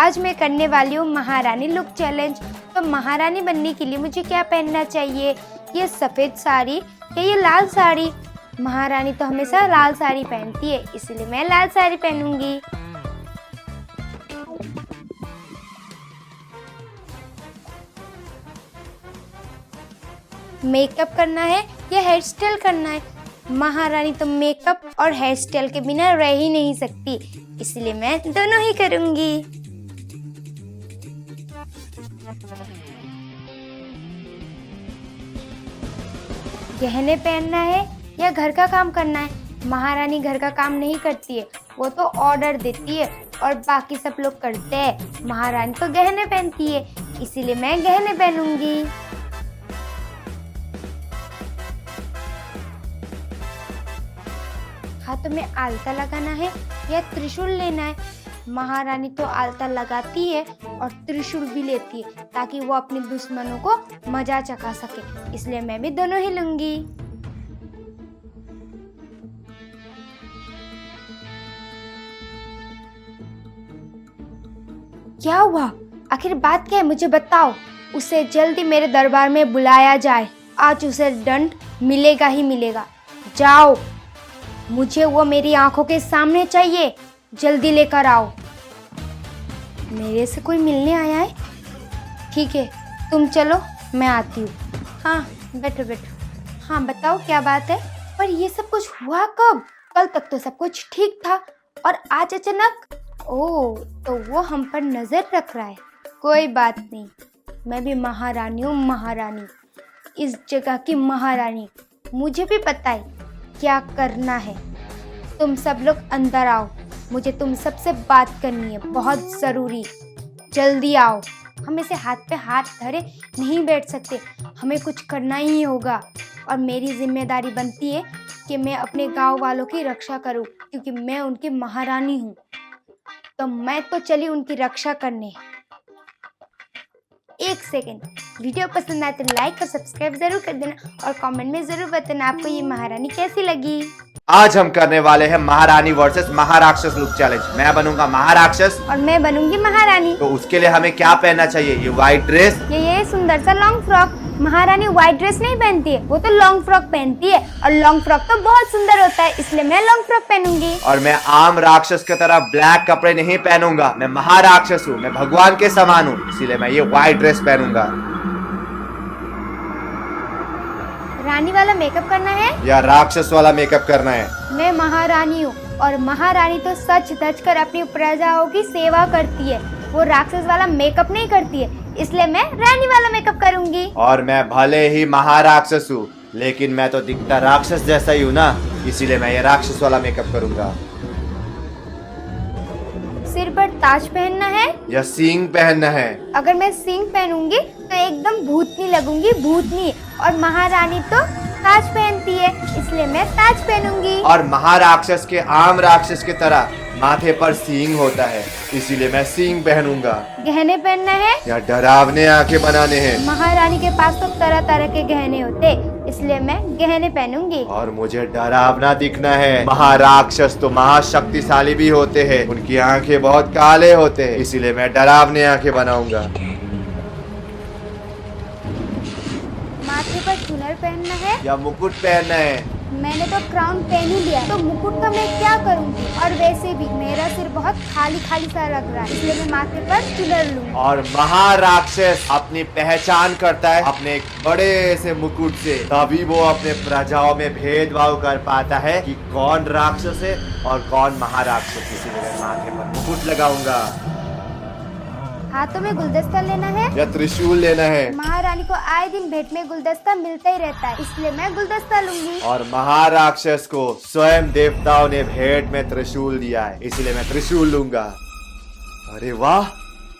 आज मैं करने वाली हूँ महारानी लुक चैलेंज। तो महारानी बनने के लिए मुझे क्या पहनना चाहिए? ये सफ़ेद साड़ी या ये लाल साड़ी? महारानी तो हमेशा लाल साड़ी पहनती है, इसलिए मैं लाल साड़ी पहनूंगी। मेकअप करना है या हेयर स्टाइल करना है? महारानी तो मेकअप और हेयर स्टाइल के बिना रह ही नहीं सकती, इसलिए मैं दोनों ही करूंगी। गहने पहनना है या घर का काम करना है? महारानी घर का काम नहीं करती है, वो तो ऑर्डर देती है और बाकी सब लोग करते हैं। महारानी तो गहने पहनती है, इसीलिए मैं गहने पहनूंगी। हाथों में आलता लगाना है या त्रिशूल लेना है? महारानी तो आलता लगाती है और त्रिशूल भी लेती है ताकि वो अपने दुश्मनों को मजा चखा सके, इसलिए मैं भी दोनों ही लूंगी। क्या हुआ? आखिर बात क्या है, मुझे बताओ। उसे जल्दी मेरे दरबार में बुलाया जाए, आज उसे दंड मिलेगा ही मिलेगा। जाओ, मुझे वो मेरी आंखों के सामने चाहिए, जल्दी लेकर आओ। मेरे से कोई मिलने आया है? ठीक है, तुम चलो, मैं आती हूँ। हाँ, बैठो बैठो। हाँ बताओ, क्या बात है? पर ये सब कुछ हुआ कब? कल तक तो सब कुछ ठीक था और आज अचानक? ओह, तो वो हम पर नजर रख रहा है। कोई बात नहीं, मैं भी महारानी हूँ, महारानी, इस जगह की महारानी। मुझे भी पता है क्या करना है। तुम सब लोग अंदर आओ, मुझे तुम सबसे बात करनी है, बहुत ज़रूरी। जल्दी आओ, हम ऐसे हाथ पे हाथ धरे नहीं बैठ सकते, हमें कुछ करना ही होगा। और मेरी जिम्मेदारी बनती है कि मैं अपने गांव वालों की रक्षा करूं, क्योंकि मैं उनकी महारानी हूं। तो मैं तो चली उनकी रक्षा करने। एक सेकेंड, वीडियो पसंद आए तो लाइक और सब्सक्राइब जरूर कर देना और कमेंट में जरूर बताना आपको ये महारानी कैसी लगी। आज हम करने वाले हैं महारानी वर्सेस महाराक्षस लुक चैलेंज। मैं बनूंगा महाराक्षस और मैं बनूंगी महारानी। तो उसके लिए हमें क्या पहनना चाहिए? ये व्हाइट ड्रेस, ये सुंदर सा लॉन्ग फ्रॉक। महारानी व्हाइट ड्रेस नहीं पहनती है, वो तो लॉन्ग फ्रॉक पहनती है और लॉन्ग फ्रॉक तो बहुत सुंदर होता है, इसलिए मैं लॉन्ग फ्रॉक पहनूंगी। और मैं आम राक्षस की तरह ब्लैक कपड़े नहीं पहनूंगा। मैं महाराक्षस हूँ, मैं भगवान के समान हूँ, इसीलिए मैं ये व्हाइट ड्रेस पहनूंगा। रानी वाला मेकअप करना है या राक्षस वाला मेकअप करना है? मैं महारानी हूँ और महारानी तो सच धज कर अपनी प्रजाओं की सेवा करती है, वो राक्षस वाला मेकअप नहीं करती है, इसलिए मैं रानी वाला मेकअप करूंगी। और मैं भले ही महाराक्षस हूँ, लेकिन मैं तो दिखता राक्षस जैसा ही हूँ ना, इसीलिए मैं ये राक्षस वाला मेकअप करूंगा। सिर पर ताज पहनना है या सींग पहनना है? अगर मैं सींग पहनूंगी तो एकदम भूतनी लगूंगी, भूतनी। और महारानी तो ताज पहनती है, इसलिए मैं ताज पहनूंगी। और महाराक्षस के आम राक्षस की तरह माथे पर सींग होता है, इसीलिए मैं सींग पहनूंगा। गहने पहनना है या डरावने आंखें बनाने हैं? महारानी के पास तो तरह तरह के गहने होते, इसलिए मैं गहने पहनूंगी। और मुझे डरावना दिखना है। महाराक्षस तो महाशक्तिशाली भी होते हैं, उनकी आंखें बहुत काले होते हैं, इसीलिए मैं डरावने आंखें बनाऊंगा। माथे पर चुनर पहनना है या मुकुट पहनना है? मैंने तो क्राउन पहन ही लिया, तो मुकुट का मैं क्या करूंगी? और वैसे भी मेरा सिर बहुत खाली खाली सा लग रहा है, इसलिए मैं माथे पर चुनर लूंगी। और महाराक्षस अपनी पहचान करता है अपने एक बड़े से मुकुट से, तभी वो अपने प्रजाओं में भेदभाव कर पाता है कि कौन राक्षस है और कौन महाराक्षस। इसीलिए मैं माथे पर मुकुट लगाऊंगा। हाथों में गुलदस्ता लेना है या त्रिशूल लेना है? महारानी को आए दिन भेंट में गुलदस्ता मिलता ही रहता है, इसलिए मैं गुलदस्ता लूंगी। और महाराक्षस को स्वयं देवताओं ने भेंट में त्रिशूल दिया है, इसलिए मैं त्रिशूल लूंगा। अरे वाह,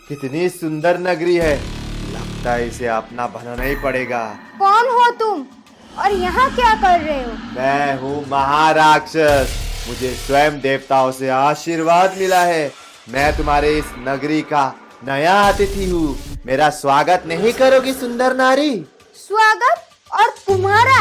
कितनी सुंदर नगरी है, लगता है इसे अपना बनाना ही पड़ेगा। कौन हो तुम और यहाँ क्या कर रहे हो? मैं हूँ महाराक्षस, मुझे स्वयं देवताओं से आशीर्वाद मिला है। मैं तुम्हारे इस नगरी का नया अतिथि हूँ, मेरा स्वागत नहीं करोगी सुंदर नारी? स्वागत? और तुम्हारा?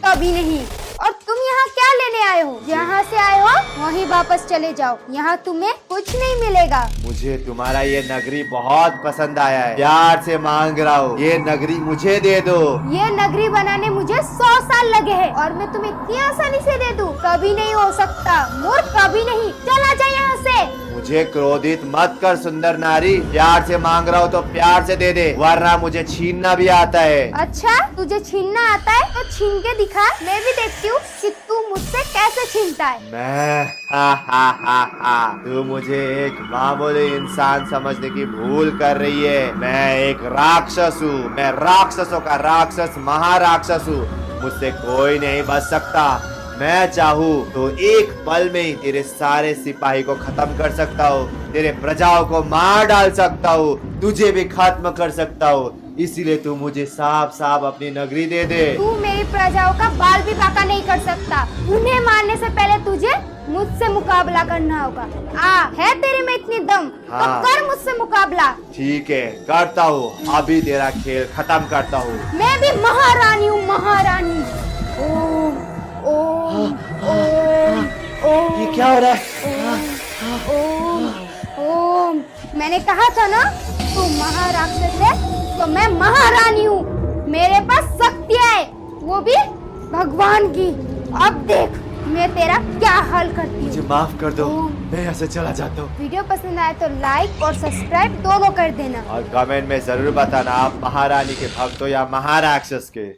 कभी नहीं। और तुम यहाँ क्या लेने आए हो? जहाँ से आए हो वहीं वापस चले जाओ, यहाँ तुम्हें कुछ नहीं मिलेगा। मुझे तुम्हारा ये नगरी बहुत पसंद आया है, प्यार से मांग रहा हूँ, ये नगरी मुझे दे दो। ये नगरी बनाने मुझे 100 साल लगे हैं और मैं तुम्हें इतनी आसानी से दे दूँ? कभी नहीं हो सकता मूर्ख, कभी नहीं। चला जा यहाँ से। मुझे क्रोधित मत कर सुंदर नारी, प्यार से मांग रहा हूँ तो प्यार से दे दे, वरना मुझे छीनना भी आता है। अच्छा, तुझे छीनना आता है तो छीन के दिखा, मैं भी देखती हूँ कि तू मुझसे कैसे छीनता है। मैं हा तू मुझे एक मामूली इंसान समझने की भूल कर रही है। मैं एक राक्षस हूँ, मैं राक्षसों का राक्षस, महाराक्षस हूँ। मुझसे कोई नहीं बच सकता। मैं चाहूँ तो एक पल में ही तेरे सारे सिपाही को खत्म कर सकता हूँ, तेरे प्रजाओं को मार डाल सकता हूँ, तुझे भी खत्म कर सकता हूँ। इसीलिए तू मुझे साफ साफ अपनी नगरी दे दे। तू मेरी प्रजाओं का बाल भी बाका नहीं कर सकता। उन्हें मारने से पहले तुझे मुझसे मुकाबला करना होगा। है तेरे में इतनी दम हाँ। तो कर मुझसे मुकाबला। ठीक है, करता हूँ, अभी तेरा खेल खत्म करता हूँ। मैं भी महारानी हूँ, महारानी। ओम ओम ओम ओम। ये क्या हो रहा है? ओम ओम। मैंने कहा था ना तू महाराक्षस है तो मैं महारानी हूँ। मेरे पास शक्तियाँ है, वो भी भगवान की। अब देख मैं तेरा क्या हाल करती हूँ। मुझे माफ कर दो, ओम। मैं यहाँ से चला जाता हूँ। वीडियो पसंद आए तो लाइक और सब्सक्राइब दोनों कर देना। और कमेंट में जरूर बताना आप महारानी के भक्त हो या महाराक्षस के।